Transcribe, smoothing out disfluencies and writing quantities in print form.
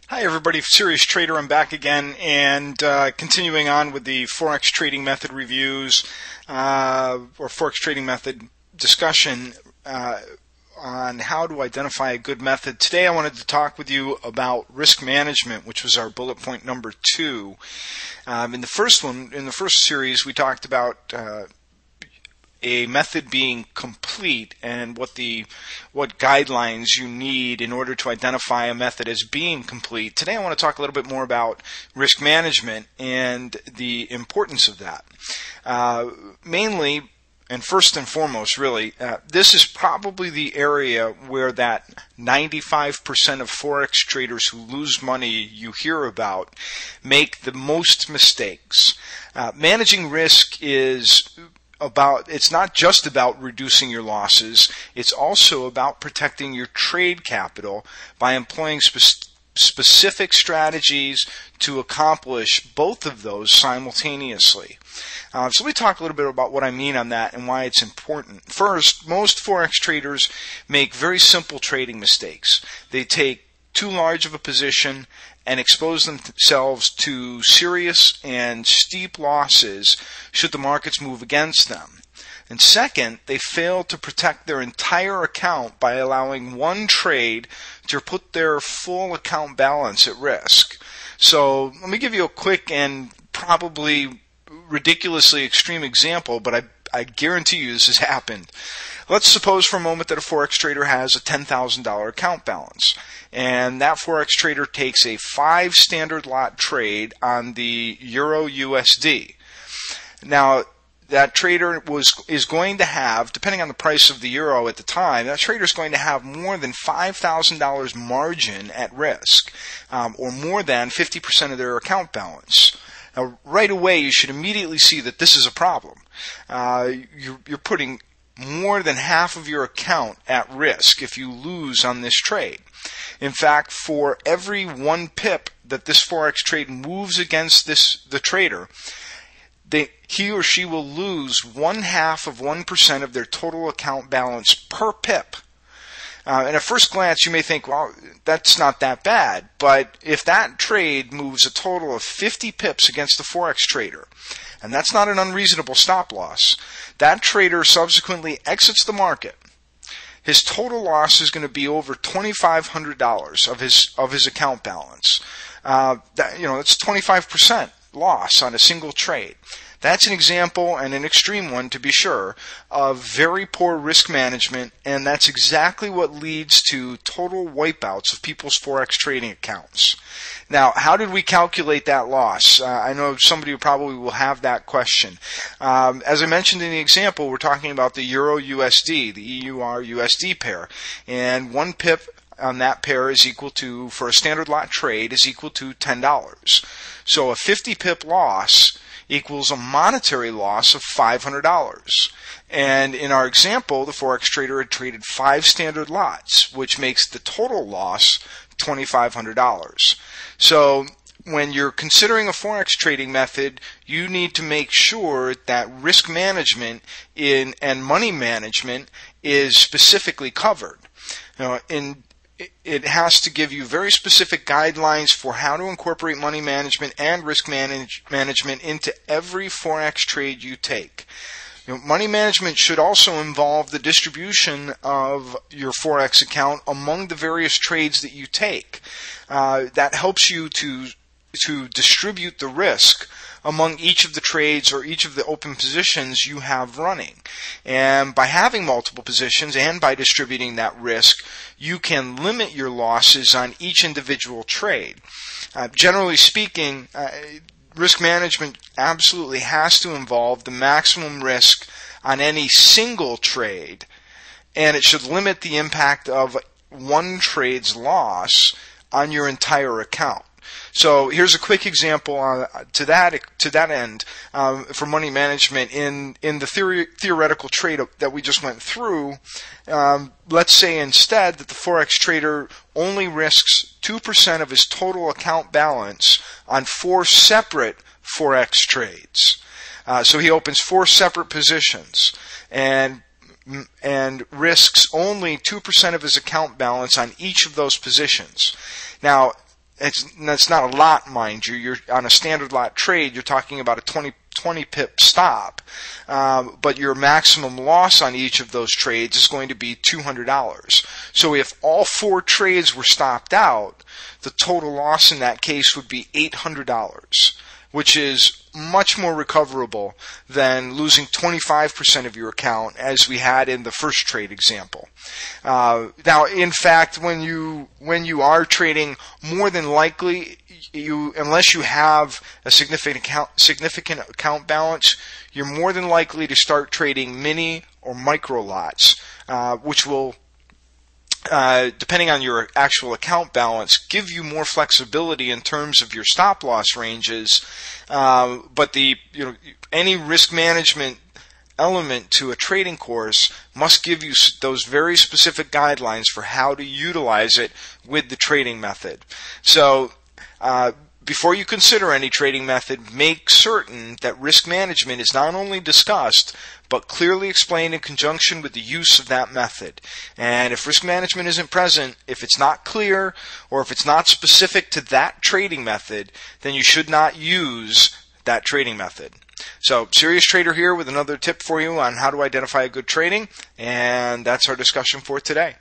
Hi everybody, SeriousTrader. I'm back again and continuing on with the Forex Trading Method reviews or Forex Trading Method discussion on how to identify a good method. Today I wanted to talk with you about risk management, which was our bullet point number 2. In the first series, we talked about a method being complete and what guidelines you need in order to identify a method as being complete. Today I want to talk a little bit more about risk management and the importance of that. Mainly, and first and foremost, really, this is probably the area where that 95% of Forex traders who lose money you hear about make the most mistakes. Managing risk it's not just about reducing your losses, it's also about protecting your trade capital by employing specific strategies to accomplish both of those simultaneously. So let me talk a little bit about what I mean on that and why it's important. First, most Forex traders make very simple trading mistakes. They take too large of a position and expose themselves to serious and steep losses should the markets move against them. And second, they fail to protect their entire account by allowing one trade to put their full account balance at risk. So let me give you a quick and probably ridiculously extreme example, but I guarantee you this has happened. Let's suppose for a moment that a Forex trader has a $10,000 account balance, and that Forex trader takes a 5 standard lot trade on the Euro USD. Now, that trader is going to have, depending on the price of the euro at the time, that trader is going to have more than $5,000 margin at risk, or more than 50% of their account balance. Now, right away, you should immediately see that this is a problem. You're putting more than half of your account at risk if you lose on this trade. In fact, for every 1 pip that this Forex trade moves against the trader, he or she will lose 0.5% of their total account balance per pip. And at first glance, you may think, well, that's not that bad. But if that trade moves a total of 50 pips against the Forex trader, and that's not an unreasonable stop loss, that trader subsequently exits the market, his total loss is going to be over $2,500 of his account balance. That's 25% loss on a single trade. That's an example, and an extreme one to be sure, of very poor risk management, and that's exactly what leads to total wipeouts of people's Forex trading accounts. Now, how did we calculate that loss? I know somebody who probably will have that question. As I mentioned in the example, we're talking about the Euro USD, the EUR USD pair, and 1 pip on that pair is equal to, for a standard lot trade, is equal to $10. So a 50 pip loss equals a monetary loss of $500. And in our example, the Forex trader had traded 5 standard lots, which makes the total loss $2,500. So when you're considering a Forex trading method, you need to make sure that risk management and money management is specifically covered. It has to give you very specific guidelines for how to incorporate money management and risk management into every Forex trade you take. Money management should also involve the distribution of your Forex account among the various trades that you take. That helps you to distribute the risk among each of the trades or each of the open positions you have running. And by having multiple positions and by distributing that risk, you can limit your losses on each individual trade. Generally speaking, risk management absolutely has to involve the maximum risk on any single trade, and it should limit the impact of one trade's loss on your entire account. So here's a quick example to that end for money management in the theoretical trade that we just went through. Let's say instead that the Forex trader only risks 2% of his total account balance on 4 separate Forex trades. So he opens 4 separate positions and risks only 2% of his account balance on each of those positions. Now, That's not a lot, mind you. You're on a standard lot trade. You're talking about a 20 pip stop, but your maximum loss on each of those trades is going to be $200. So if all 4 trades were stopped out, the total loss in that case would be $800, which is much more recoverable than losing 25% of your account as we had in the first trade example. Now, in fact, when you are trading, more than likely, unless you have a significant account balance, you're more than likely to start trading mini or micro lots, which will, depending on your actual account balance, give you more flexibility in terms of your stop loss ranges. But any risk management element to a trading course must give you those very specific guidelines for how to utilize it with the trading method. So before you consider any trading method, make certain that risk management is not only discussed, but clearly explained in conjunction with the use of that method. And if risk management isn't present, if it's not clear, or if it's not specific to that trading method, then you should not use that trading method. So, Serious Trader here with another tip for you on how to identify a good trading, and that's our discussion for today.